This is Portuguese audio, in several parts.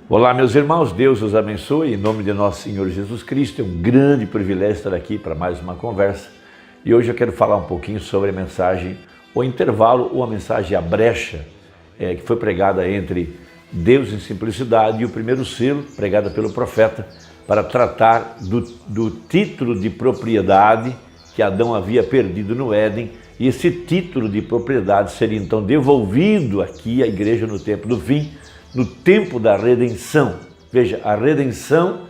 Olá, meus irmãos, Deus os abençoe, em nome de nosso Senhor Jesus Cristo. É um grande privilégio estar aqui para mais uma conversa. E hoje eu quero falar um pouquinho sobre a mensagem, o intervalo ou a mensagem A Brecha, que foi pregada entre Deus em Simplicidade e o primeiro selo, pregada pelo profeta, para tratar do título de propriedade que Adão havia perdido no Éden. E esse título de propriedade seria então devolvido aqui à igreja no tempo do fim, no tempo da redenção. Veja, a redenção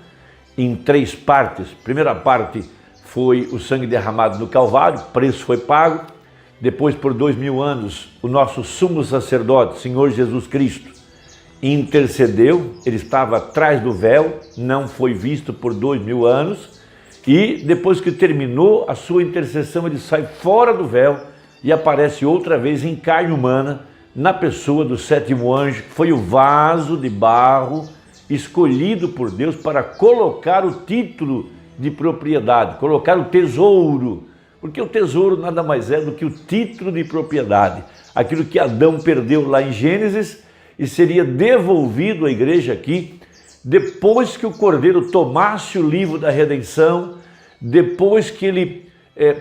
em três partes. Primeira parte foi o sangue derramado no Calvário, preço foi pago. Depois, por 2000 anos, o nosso sumo sacerdote, Senhor Jesus Cristo, intercedeu. Ele estava atrás do véu, não foi visto por 2000 anos. E depois que terminou a sua intercessão, ele sai fora do véu e aparece outra vez em carne humana, na pessoa do sétimo anjo, que foi o vaso de barro escolhido por Deus para colocar o título de propriedade, colocar o tesouro, porque o tesouro nada mais é do que o título de propriedade, aquilo que Adão perdeu lá em Gênesis e seria devolvido à igreja aqui, depois que o Cordeiro tomasse o livro da redenção, depois que ele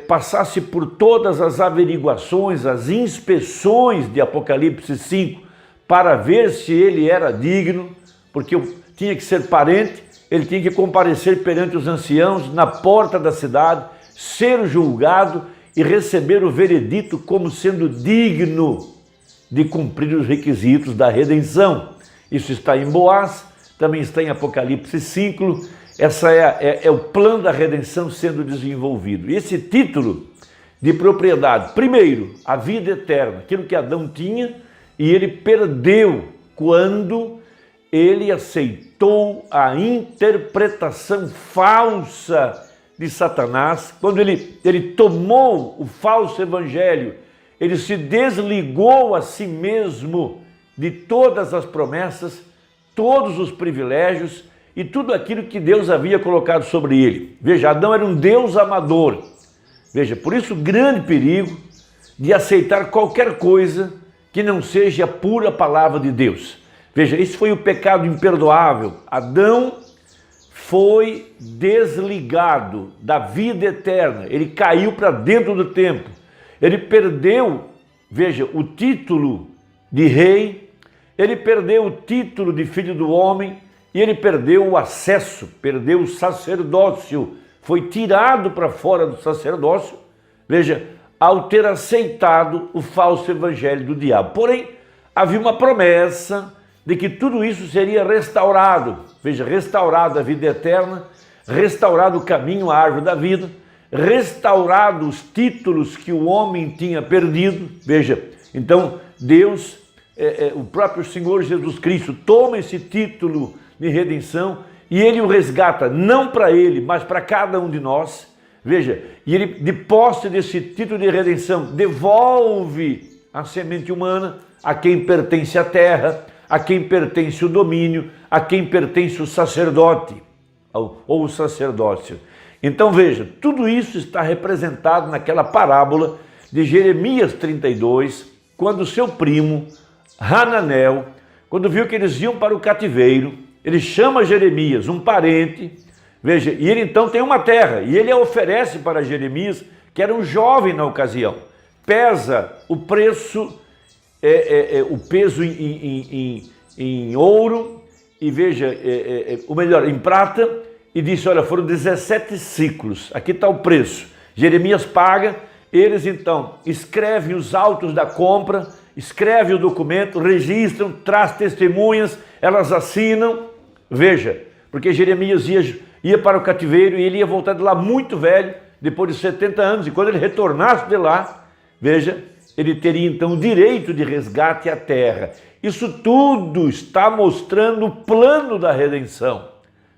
passasse por todas as averiguações, as inspeções de Apocalipse 5, para ver se ele era digno, porque tinha que ser parente, ele tinha que comparecer perante os anciãos na porta da cidade, ser julgado e receber o veredito como sendo digno de cumprir os requisitos da redenção. Isso está em Boaz, também está em Apocalipse 5, essa é o plano da redenção sendo desenvolvido. E esse título de propriedade, primeiro, a vida eterna, aquilo que Adão tinha e ele perdeu quando ele aceitou a interpretação falsa de Satanás, quando ele tomou o falso evangelho, ele se desligou a si mesmo de todas as promessas, todos os privilégios e tudo aquilo que Deus havia colocado sobre ele. Veja, Adão era um Deus amador. Veja, por isso o grande perigo de aceitar qualquer coisa que não seja a pura palavra de Deus. Veja, esse foi o pecado imperdoável. Adão foi desligado da vida eterna. Ele caiu para dentro do tempo. Ele perdeu, veja, o título de rei, ele perdeu o título de filho do homem, e ele perdeu o acesso, perdeu o sacerdócio, foi tirado para fora do sacerdócio, veja, ao ter aceitado o falso evangelho do diabo. Porém, havia uma promessa de que tudo isso seria restaurado, veja, restaurado a vida eterna, restaurado o caminho, a árvore da vida, restaurado os títulos que o homem tinha perdido. Veja, então Deus, o próprio Senhor Jesus Cristo, toma esse título de redenção e ele o resgata, não para ele, mas para cada um de nós. Veja, e ele, de posse desse título de redenção, devolve a semente humana a quem pertence a terra, a quem pertence o domínio, a quem pertence o sacerdote ou o sacerdócio. Então veja, tudo isso está representado naquela parábola de Jeremias 32, quando seu primo Hananel, quando viu que eles iam para o cativeiro, ele chama Jeremias, um parente, veja, e ele então tem uma terra, e ele a oferece para Jeremias, que era um jovem na ocasião, pesa o preço, o peso em ouro, e veja, ou melhor, em prata, e disse, olha, foram 17 ciclos, aqui está o preço. Jeremias paga, eles então escrevem os autos da compra, escrevem o documento, registram, traz testemunhas, elas assinam. Veja, porque Jeremias ia para o cativeiro e ele ia voltar de lá muito velho, depois de 70 anos, e quando ele retornasse de lá, veja, ele teria então o direito de resgate à terra. Isso tudo está mostrando o plano da redenção.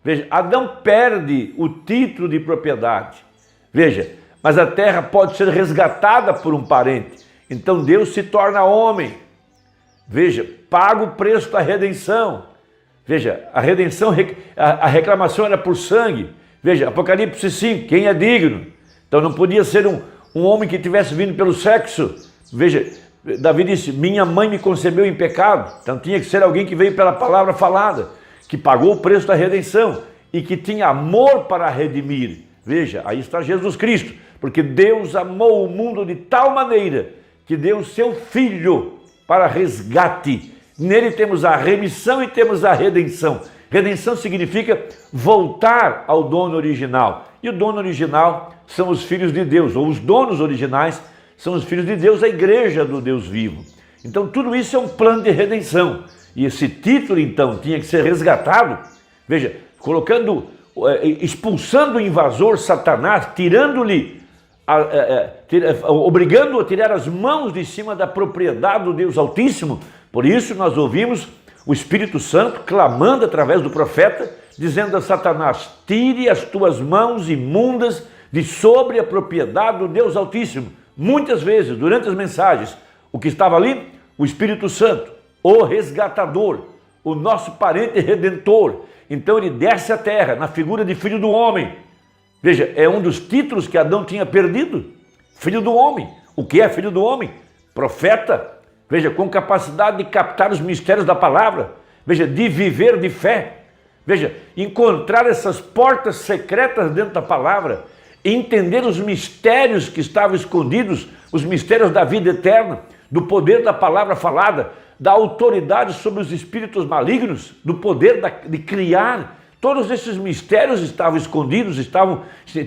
Veja, Adão perde o título de propriedade, veja, mas a terra pode ser resgatada por um parente. Então Deus se torna homem, veja, paga o preço da redenção. Veja, a redenção, a reclamação era por sangue. Veja, Apocalipse 5, quem é digno? Então não podia ser um homem que tivesse vindo pelo sexo. Veja, Davi disse, minha mãe me concebeu em pecado. Então tinha que ser alguém que veio pela palavra falada. que pagou o preço da redenção e que tinha amor para redimir. Veja, aí está Jesus Cristo, porque Deus amou o mundo de tal maneira que deu o seu Filho para resgate. Nele temos a remissão e temos a redenção. Redenção significa voltar ao dono original. E o dono original são os filhos de Deus, ou os donos originais são os filhos de Deus, a igreja do Deus vivo. Então tudo isso é um plano de redenção. E esse título então tinha que ser resgatado, veja, expulsando o invasor Satanás, tirando-lhe, obrigando-o a tirar as mãos de cima da propriedade do Deus Altíssimo. Por isso nós ouvimos o Espírito Santo clamando através do profeta, dizendo a Satanás: tire as tuas mãos imundas de sobre a propriedade do Deus Altíssimo. Muitas vezes, durante as mensagens, o que estava ali? O Espírito Santo, o resgatador, o nosso parente redentor. Então ele desce à terra na figura de filho do homem. Veja, é um dos títulos que Adão tinha perdido. Filho do homem. O que é filho do homem? Profeta. Veja, com capacidade de captar os mistérios da palavra. Veja, de viver de fé. Veja, encontrar essas portas secretas dentro da palavra. Entender os mistérios que estavam escondidos, os mistérios da vida eterna, do poder da palavra falada, da autoridade sobre os espíritos malignos, do poder de criar. Todos esses mistérios estavam escondidos,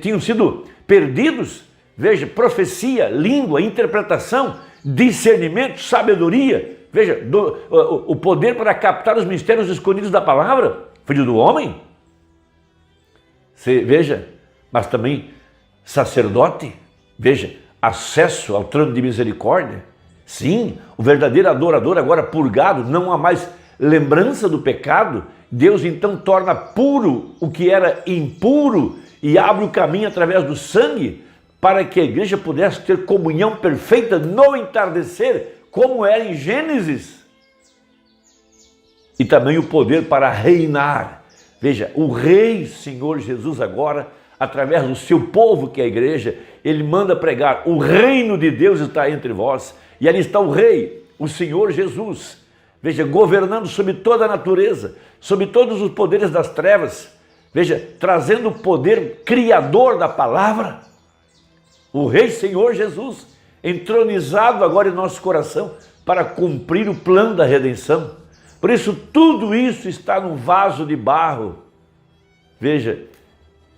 tinham sido perdidos. Veja, profecia, língua, interpretação, discernimento, sabedoria. Veja, o poder para captar os mistérios escondidos da palavra. Filho do homem. Veja, mas também sacerdote. Veja, acesso ao trono de misericórdia. Sim, o verdadeiro adorador agora purgado, não há mais lembrança do pecado. Deus então torna puro o que era impuro e abre o caminho através do sangue para que a igreja pudesse ter comunhão perfeita no entardecer, como era em Gênesis. E também o poder para reinar. Veja, o Rei Senhor Jesus agora, através do seu povo que é a igreja, ele manda pregar: o reino de Deus está entre vós. E ali está o Rei, o Senhor Jesus, veja, governando sobre toda a natureza, sobre todos os poderes das trevas, veja, trazendo o poder criador da palavra. O Rei Senhor Jesus, entronizado agora em nosso coração para cumprir o plano da redenção. Por isso, tudo isso está num vaso de barro. Veja,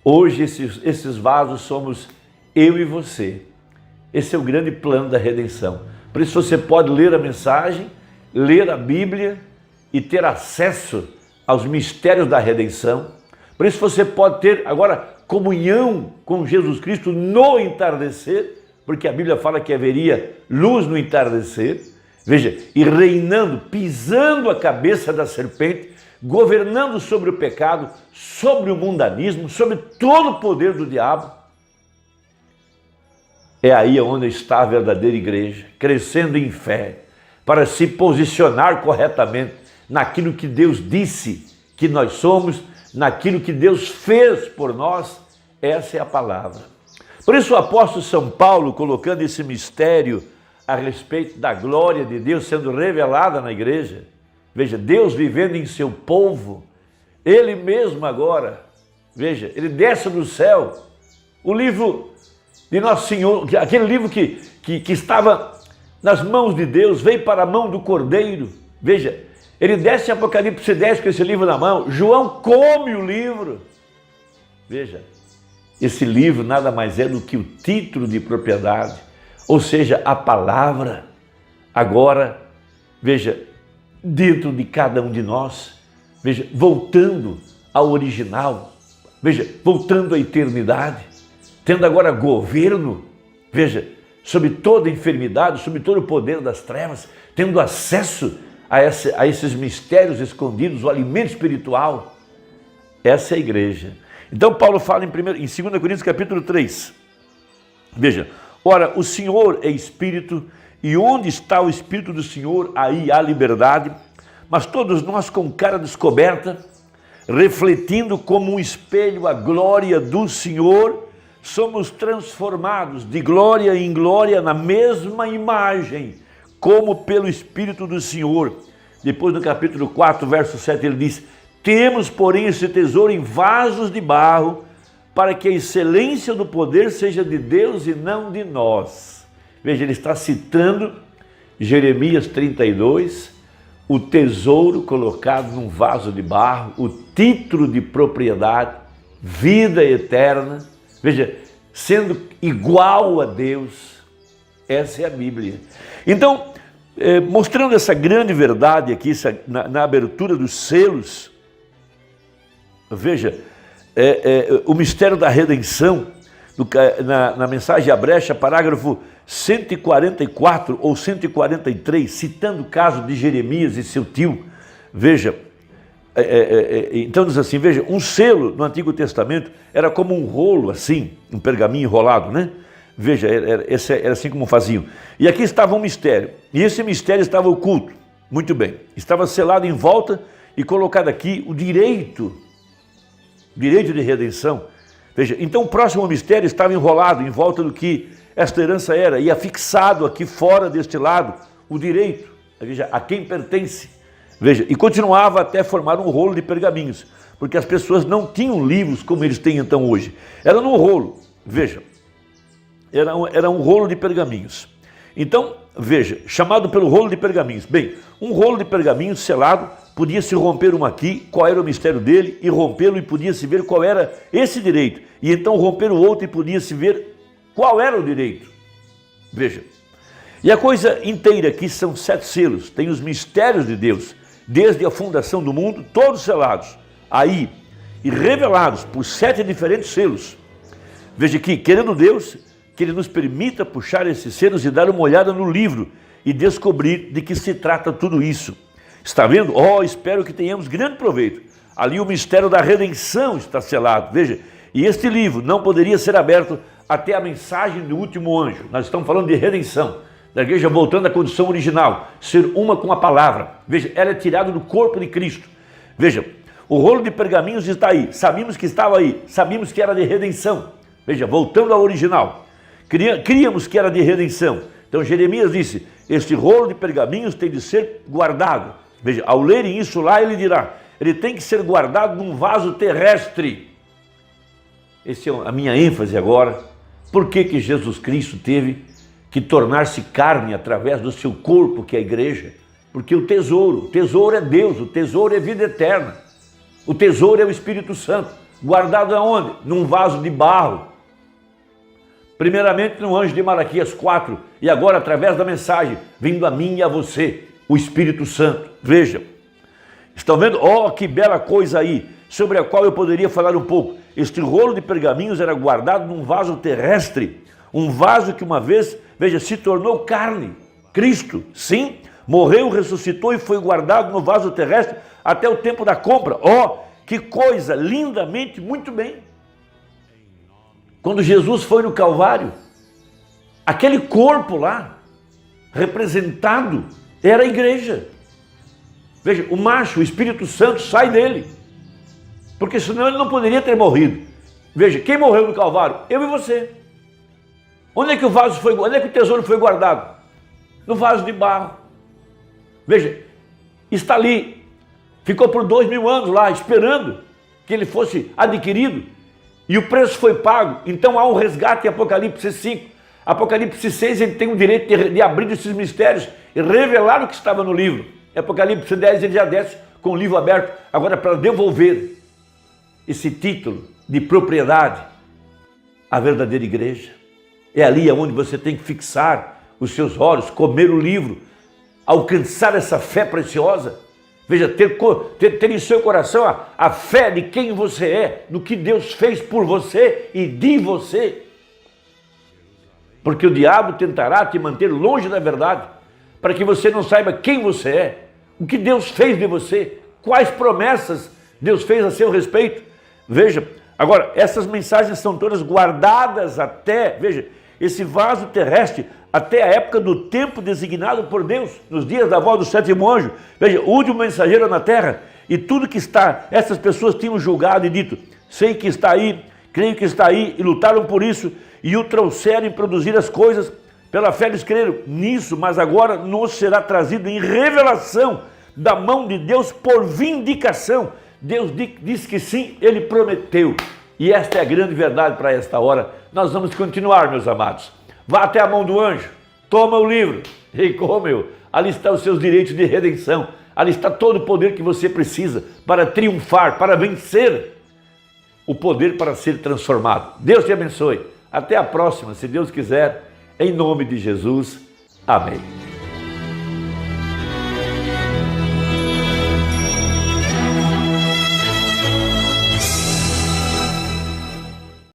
hoje esses vasos somos eu e você. Esse é o grande plano da redenção. Por isso você pode ler a mensagem, ler a Bíblia e ter acesso aos mistérios da redenção. Por isso você pode ter agora comunhão com Jesus Cristo no entardecer, porque a Bíblia fala que haveria luz no entardecer. Veja, e reinando, pisando a cabeça da serpente, governando sobre o pecado, sobre o mundanismo, sobre todo o poder do diabo. É aí onde está a verdadeira igreja, crescendo em fé, para se posicionar corretamente naquilo que Deus disse que nós somos, naquilo que Deus fez por nós. Essa é a palavra. Por isso o apóstolo São Paulo, colocando esse mistério a respeito da glória de Deus sendo revelada na igreja, veja, Deus vivendo em seu povo, Ele mesmo agora, veja, Ele desce do céu, o livro de Nosso Senhor, aquele livro que estava nas mãos de Deus, veio para a mão do Cordeiro. Veja, ele desce em Apocalipse 10 com esse livro na mão, João come o livro. Veja, esse livro nada mais é do que o título de propriedade, ou seja, a palavra. Agora, veja, dentro de cada um de nós, veja, voltando ao original, veja, voltando à eternidade, tendo agora governo, veja, sobre toda enfermidade, sobre todo o poder das trevas, tendo acesso a esses mistérios escondidos, o alimento espiritual. Essa é a igreja. Então Paulo fala em 2 Coríntios capítulo 3. Veja, ora, o Senhor é Espírito, e onde está o Espírito do Senhor, aí há liberdade. Mas todos nós com cara descoberta, refletindo como um espelho a glória do Senhor, somos transformados de glória em glória na mesma imagem, como pelo Espírito do Senhor. Depois no capítulo 4, verso 7, ele diz: Temos, porém, esse tesouro em vasos de barro, para que a excelência do poder seja de Deus e não de nós. Veja, ele está citando Jeremias 32, o tesouro colocado num vaso de barro, o título de propriedade, vida eterna, veja, sendo igual a Deus. Essa é a Bíblia. Então, mostrando essa grande verdade aqui, na abertura dos selos, veja, o mistério da redenção, na mensagem à brecha, parágrafo 144 ou 143, citando o caso de Jeremias e seu tio, veja, então diz assim, veja, um selo no Antigo Testamento era como um rolo assim, um pergaminho enrolado, né? Veja, era assim como faziam. E aqui estava um mistério, e esse mistério estava oculto, muito bem, estava selado em volta e colocado aqui o direito de redenção. Veja, então o próximo mistério estava enrolado em volta do que esta herança era, e afixado aqui fora deste lado o direito, veja, a quem pertence. Veja, e continuava até formar um rolo de pergaminhos, porque as pessoas não tinham livros como eles têm então hoje. Era num rolo, veja, era um rolo de pergaminhos. Então, veja, chamado pelo rolo de pergaminhos. Bem, um rolo de pergaminhos selado, podia se romper um aqui, qual era o mistério dele, e rompê-lo e podia-se ver qual era esse direito. E então romper o outro e podia-se ver qual era o direito. Veja. E a coisa inteira aqui são 7 selos, tem os mistérios de Deus, desde a fundação do mundo, todos selados, aí, e revelados por 7 diferentes selos. Veja aqui, querendo Deus, que Ele nos permita puxar esses selos e dar uma olhada no livro e descobrir de que se trata tudo isso. Está vendo? Espero que tenhamos grande proveito. Ali o mistério da redenção está selado, veja, e este livro não poderia ser aberto até a mensagem do último anjo. Nós estamos falando de redenção, da igreja voltando à condição original, ser uma com a palavra. Veja, ela é tirada do corpo de Cristo. Veja, o rolo de pergaminhos está aí, sabíamos que estava aí, sabíamos que era de redenção. Veja, voltando ao original, criamos que era de redenção. Então Jeremias disse, este rolo de pergaminhos tem de ser guardado. Veja, ao lerem isso lá, ele dirá, ele tem que ser guardado num vaso terrestre. Essa é a minha ênfase agora. Por que Jesus Cristo teve que tornar-se carne através do seu corpo, que é a igreja? Porque o tesouro é Deus, o tesouro é vida eterna. O tesouro é o Espírito Santo. Guardado aonde? Num vaso de barro. Primeiramente no anjo de Malaquias 4, e agora através da mensagem, vindo a mim e a você, o Espírito Santo. Veja, estão vendo? Que bela coisa aí, sobre a qual eu poderia falar um pouco. Este rolo de pergaminhos era guardado num vaso terrestre, um vaso que uma vez, veja, se tornou carne. Cristo, sim, morreu, ressuscitou e foi guardado no vaso terrestre até o tempo da compra. Que coisa, lindamente, muito bem. Quando Jesus foi no Calvário, aquele corpo lá, representado, era a igreja. Veja, o macho, o Espírito Santo sai dele, porque senão ele não poderia ter morrido. Veja, quem morreu no Calvário? Eu e você. Onde é que onde é que o tesouro foi guardado? No vaso de barro. Veja, está ali, ficou por 2000 anos lá, esperando que ele fosse adquirido, e o preço foi pago. Então há um resgate em Apocalipse 5. Apocalipse 6, ele tem o direito de abrir esses mistérios e revelar o que estava no livro. Em Apocalipse 10, ele já desce com o livro aberto, agora para devolver esse título de propriedade à verdadeira igreja. É ali onde você tem que fixar os seus olhos, comer o livro, alcançar essa fé preciosa. Veja, ter em seu coração a fé de quem você é, do que Deus fez por você e de você. Porque o diabo tentará te manter longe da verdade, para que você não saiba quem você é, o que Deus fez de você, quais promessas Deus fez a seu respeito. Veja, agora, essas mensagens são todas guardadas até, veja, esse vaso terrestre, até a época do tempo designado por Deus, nos dias da volta do 7º anjo. Veja, o último mensageiro na terra, e tudo que está, essas pessoas tinham julgado e dito, sei que está aí, creio que está aí, e lutaram por isso, e o trouxeram e produziram as coisas, pela fé eles creram nisso, mas agora nos será trazido em revelação da mão de Deus por vindicação, Deus disse que sim, Ele prometeu. E esta é a grande verdade para esta hora. Nós vamos continuar, meus amados. Vá até a mão do anjo, toma o livro e come-o. Ali estão os seus direitos de redenção. Ali está todo o poder que você precisa para triunfar, para vencer. O poder para ser transformado. Deus te abençoe. Até a próxima, se Deus quiser. Em nome de Jesus. Amém.